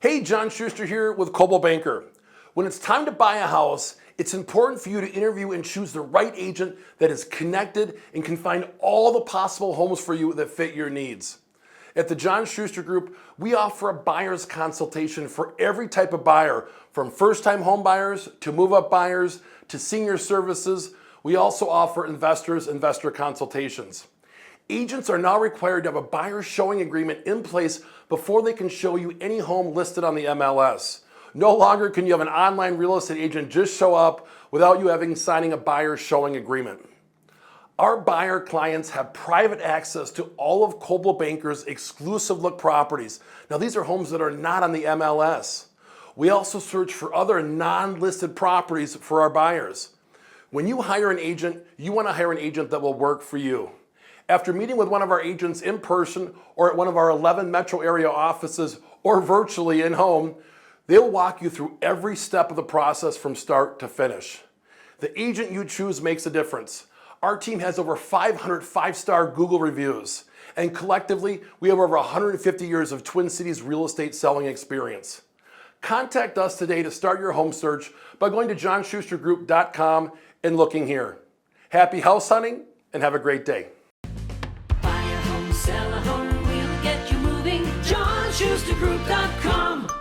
Hey, John Schuster here with Coldwell Banker. When it's time to buy a house, it's important for you to interview and choose the right agent that is connected and can find all the possible homes for you that fit your needs. At the John Schuster Group, we offer a buyer's consultation for every type of buyer, from first-time home buyers to move-up buyers to senior services. We also offer investor consultations. Agents are now required to have a buyer showing agreement in place before they can show you any home listed on the MLS. No longer can you have an online real estate agent just show up without you signing a buyer showing agreement. Our buyer clients have private access to all of Coldwell Banker's exclusive look properties. Now, these are homes that are not on the MLS. We also search for other non-listed properties for our buyers. When you hire an agent, you want to hire an agent that will work for you. After meeting with one of our agents in person or at one of our 11 metro area offices or virtually in home, they'll walk you through every step of the process from start to finish. The agent you choose makes a difference. Our team has over 500 five-star Google reviews, and collectively, we have over 150 years of Twin Cities real estate selling experience. Contact us today to start your home search by going to johnschustergroup.com and looking here. Happy house hunting and have a great day. Buy a home, sell a home, we'll get you moving. JohnSchusterGroup.com.